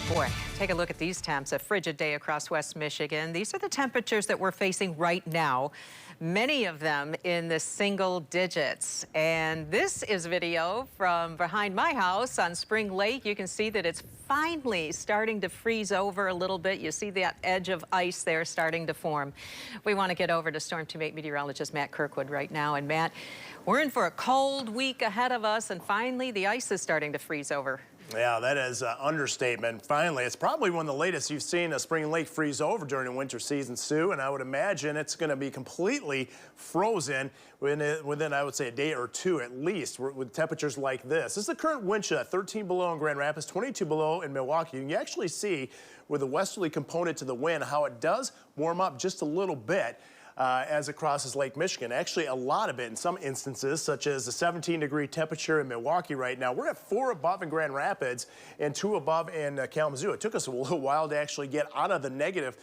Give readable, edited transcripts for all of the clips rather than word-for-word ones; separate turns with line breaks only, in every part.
Boy, take a look at these temps. A frigid day across West Michigan. These are the temperatures that we're facing right now. Many of them in the single digits. And this is video from behind my house on Spring Lake. You can see that it's finally starting to freeze over a little bit. You see that edge of ice there starting to form. We want to get over to Storm Team 8 meteorologist Matt Kirkwood right now. And Matt, we're in for a cold week ahead of us, and finally the ice is starting to freeze over.
Yeah, that is an understatement. Finally, it's probably one of the latest you've seen a Spring Lake freeze over during the winter season, Sue, and I would imagine it's going to be completely frozen within, I would say, a day or two at least, with temperatures like this. This is the current wind chill at 13 below in Grand Rapids, 22 below in Milwaukee. And you actually see with the westerly component to the wind how it does warm up just a little bit. As it crosses Lake Michigan. Actually, a lot of it in some instances, such as a 17-degree temperature in Milwaukee right now. We're at 4 above in Grand Rapids and 2 above in Kalamazoo. It took us a little while to actually get out of the negative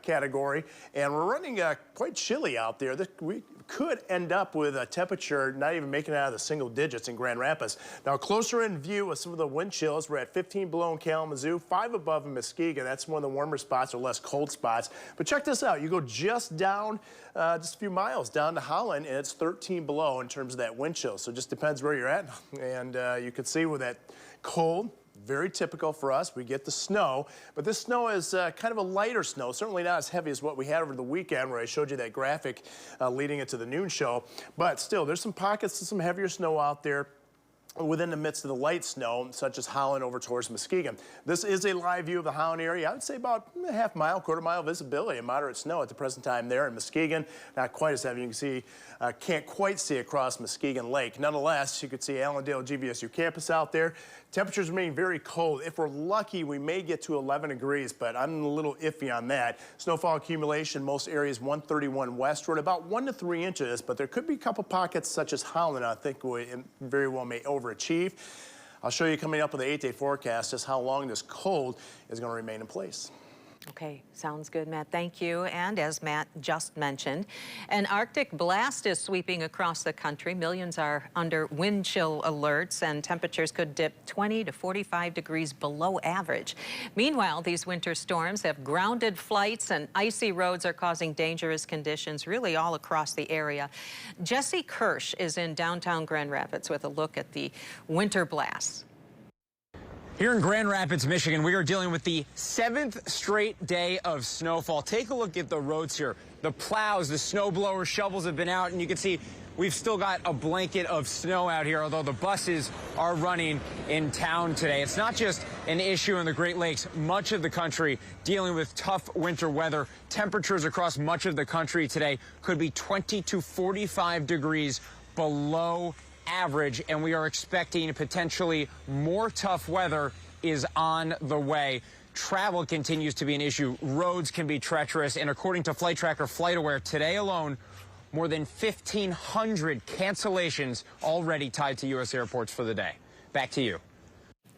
category, and we're running quite chilly out there. We could end up with a temperature not even making it out of the single digits in Grand Rapids. Now, closer in view with some of the wind chills, we're at 15 below in Kalamazoo, 5 above in Muskegon. That's one of the warmer spots or less cold spots. But check this out. You go just down just a few miles down to Holland, and it's 13 below in terms of that wind chill. So it just depends where you're at. And you can see with that cold, very typical for us. We get the snow, but this snow is kind of a lighter snow, certainly not as heavy as what we had over the weekend where I showed you that graphic leading into the noon show. But still, there's some pockets of some heavier snow out there within the midst of the light snow, such as Holland over towards Muskegon. This is a live view of the Holland area. I would say about a half mile, quarter mile visibility and moderate snow at the present time there in Muskegon. Not quite as heavy. You can see, can't quite see across Muskegon Lake. Nonetheless, you could see Allendale GVSU campus out there. Temperatures remain very cold. If we're lucky, we may get to 11 degrees, but I'm a little iffy on that. Snowfall accumulation, most areas 131 westward, about 1 to 3 inches, but there could be a couple pockets such as Holland I think we very well may overachieve. I'll show you coming up with the 8-day forecast just how long this cold is going to remain in place.
Okay, sounds good, Matt. Thank you. And as Matt just mentioned, an Arctic blast is sweeping across the country. Millions are under wind chill alerts, and temperatures could dip 20 to 45 degrees below average. Meanwhile, these winter storms have grounded flights, and icy roads are causing dangerous conditions really all across the area. Jesse Kirsch is in downtown Grand Rapids with a look at the winter blasts.
Here in Grand Rapids, Michigan, we are dealing with the 7th straight day of snowfall. Take a look at the roads here. The plows, the snow blowers, shovels have been out, and you can see we've still got a blanket of snow out here, although the buses are running in town today. It's not just an issue in the Great Lakes. Much of the country dealing with tough winter weather. Temperatures across much of the country today could be 20 to 45 degrees below average, and we are expecting potentially more tough weather is on the way. Travel continues to be an issue. Roads can be treacherous, and according to Flight Tracker FlightAware, today alone, more than 1,500 cancellations already tied to U.S. airports for the day. Back to you.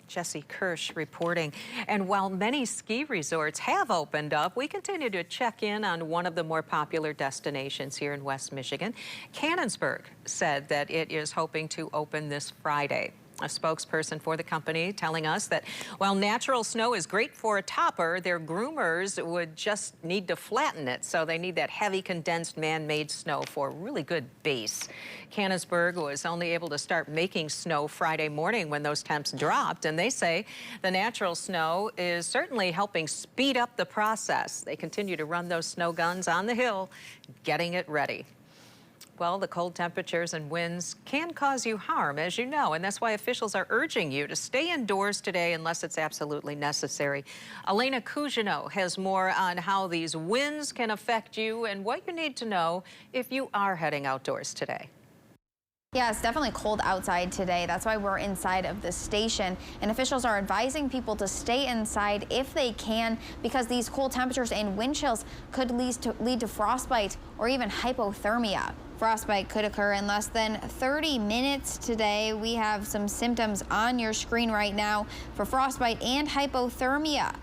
Jesse Kirsch reporting. And while many ski resorts have opened up, we continue to check in on one of the more popular destinations here in West Michigan. Canonsburg said that it is hoping to open this Friday. A spokesperson for the company telling us that while natural snow is great for a topper, their groomers would just need to flatten it. So they need that heavy condensed man-made snow for a really good base. Canonsburg was only able to start making snow Friday morning when those temps dropped. And they say the natural snow is certainly helping speed up the process. They continue to run those snow guns on the hill, getting it ready. Well, the cold temperatures and winds can cause you harm, as you know, and that's why officials are urging you to stay indoors today unless it's absolutely necessary. Elena Cousineau has more on how these winds can affect you and what you need to know if you are heading outdoors today.
Yeah, it's definitely cold outside today. That's why we're inside of the station. And officials are advising people to stay inside if they can, because these cold temperatures and wind chills could lead to frostbite or even hypothermia. Frostbite could occur in less than 30 minutes today. We have some symptoms on your screen right now for frostbite and hypothermia.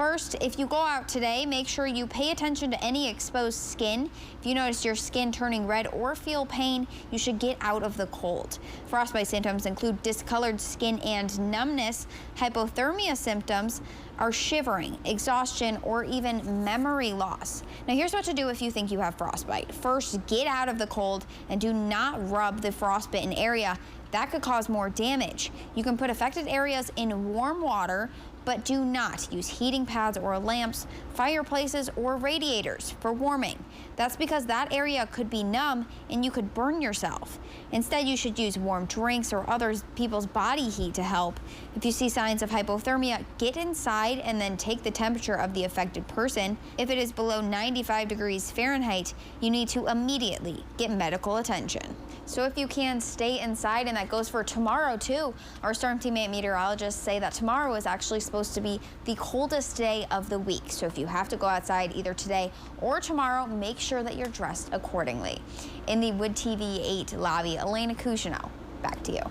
First, if you go out today, make sure you pay attention to any exposed skin. If you notice your skin turning red or feel pain, you should get out of the cold. Frostbite symptoms include discolored skin and numbness. Hypothermia symptoms are shivering, exhaustion, or even memory loss. Now here's what to do if you think you have frostbite. First, get out of the cold and do not rub the frostbitten area. That could cause more damage. You can put affected areas in warm water, but do not use heating pads or lamps, fireplaces, or radiators for warming. That's because that area could be numb and you could burn yourself. Instead, you should use warm drinks or other people's body heat to help. If you see signs of hypothermia, get inside and then take the temperature of the affected person. If it is below 95 degrees Fahrenheit, you need to immediately get medical attention. So if you can, stay inside, and that goes for tomorrow too. Our Storm Team 8 meteorologists say that tomorrow is actually supposed to be the coldest day of the week. So if you have to go outside either today or tomorrow, make sure that you're dressed accordingly. In the Wood TV 8 lobby, Elena Cushino, back to you.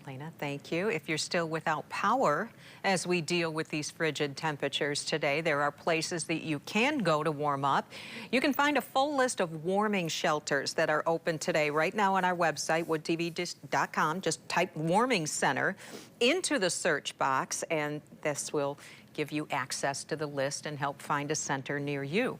Elena, thank you. If you're still without power as we deal with these frigid temperatures today, there are places that you can go to warm up. You can find a full list of warming shelters that are open today right now on our website, woodtv.com. Just type warming center into the search box, and this will give you access to the list and help find a center near you.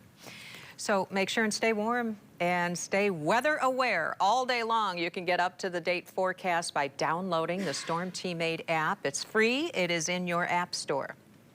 So make sure and stay warm and stay weather aware all day long. You can get up to the date forecast by downloading the Storm Team 8 app. It's free. It is in your app store.